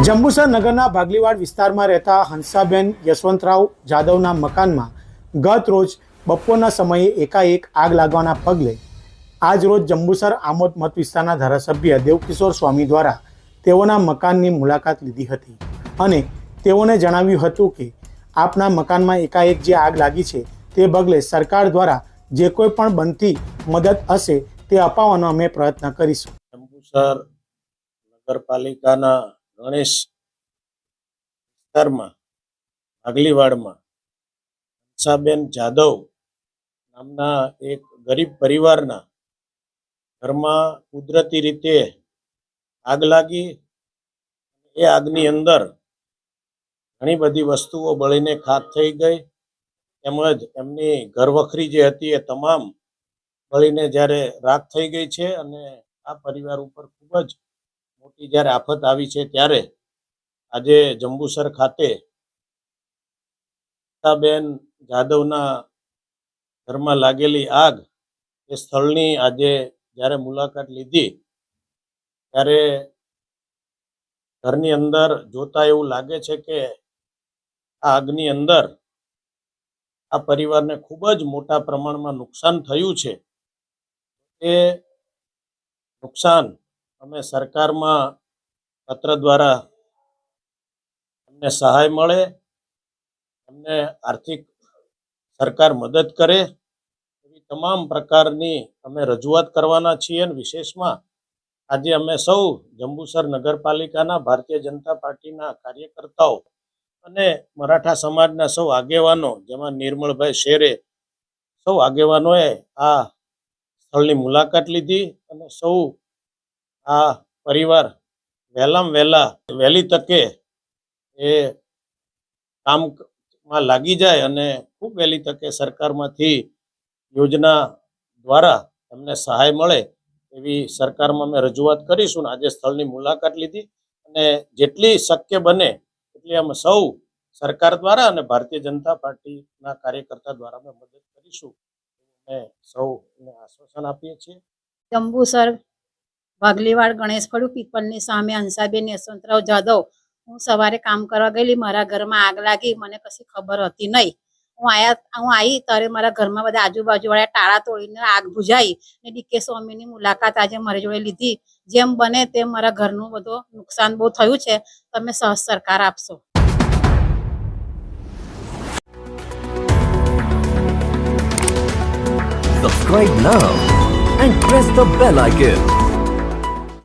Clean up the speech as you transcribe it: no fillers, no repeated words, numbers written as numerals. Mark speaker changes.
Speaker 1: જંબુસર નગરના ભાગલીવાડ વિસ્તારમાં રહેતા હંસાબેન યશવંતરાવ જાદવના મકાનમાં ગત રોજ બપોરના સમયે એકાએક આગ લાગવાના પગલે આજ રોજ જંબુસર આમોદ મત વિસ્તારના ધારાસભ્ય દેવકિશોર સ્વામી દ્વારા તેઓના મકાનની મુલાકાત લીધી હતી અને તેઓને જણાવ્યું હતું કે આપના મકાનમાં એકાએક જે આગ લાગી છે તે પગલે સરકાર દ્વારા જે કોઈ પણ બનતી મદદ હશે તે અપાવવાનો અમે પ્રયત્ન કરીશું.
Speaker 2: જંબુસર નગરપાલિકાના ગણેશ વિસ્તારમાં ભાગલીવાડમાં હંસાબેન જાદવ નામના એક ગરીબ પરિવારના ઘરમાં કુદરતી રીતે આગ લાગી. એ આગની અંદર ઘણી બધી વસ્તુઓ બળીને ખાક થઈ ગઈ, તેમજ એમની ઘરવખરી જે હતી એ તમામ બળીને જ્યારે રાખ થઈ ગઈ છે અને આ પરિવાર ઉપર ખૂબ જ મોટી જ્યારે આફત આવી છે ત્યારે આજે જંબુસર ખાતે હંસાબેન જાદવના ઘરમાં લાગેલી આગ એ સ્થળની આજે જ્યારે મુલાકાત લીધી ત્યારે ઘરની અંદર જોતા એવું લાગે છે કે આ આગની અંદર આ પરિવારને ખૂબ જ મોટા પ્રમાણમાં નુકસાન થયું છે. એ નુકસાન અમે સરકારમાં પત્ર દ્વારા અમને સહાય મળે, અમને આર્થિક સરકાર મદદ કરે એવી તમામ પ્રકારની અમે રજૂઆત કરવાના છીએ. અને વિશેષમાં આજે અમે સૌ જંબુસર નગરપાલિકાના ભારતીય જનતા પાર્ટીના કાર્યકર્તાઓ અને મરાઠા સમાજના સૌ આગેવાનો, જેમાં નિર્મળભાઈ શેરે, સૌ આગેવાનોએ આ સ્થળની મુલાકાત લીધી અને સૌ આ પરિવાર વહેલી તકે એ કામમાં લાગી જાય અને ખૂબ વહેલી તકે સરકારમાંથી યોજના દ્વારા એમને સહાય મળે એવી સરકારમાં અમે રજૂઆત કરીશું. આજે સ્થળની મુલાકાત લીધી અને જેટલી શક્ય બને એટલી અમે સૌ સરકાર દ્વારા અને ભારતીય જનતા પાર્ટીના કાર્યકર્તા દ્વારા અમે મદદ કરીશું. અમે સૌને આશ્વાસન આપીએ છીએ.
Speaker 3: જંબુસર ભાગલીવાડ ગણેશ ફળુ પીપલની સામે હંસાબેન યશવંતરાવ જાદવ. હું સવારે કામ કરવા ગયેલી, મારા ઘરમાં આગ લાગી, મને કશી ખબર હતી નહીં. હું આવી ત્યારે મારા ઘરમાં બધા આજુબાજુવાળા ટાળા તોડીને આગ બુઝાઈ ને ડીકે સ્વામીની મુલાકાત આજે મારી જોડે લીધી. જેમ બને તેમ મારા ઘરનું બધું નુકસાન બહુ થયું છે, તમે સરકાર આપશો.
Speaker 4: Subscribe now and press the bell icon.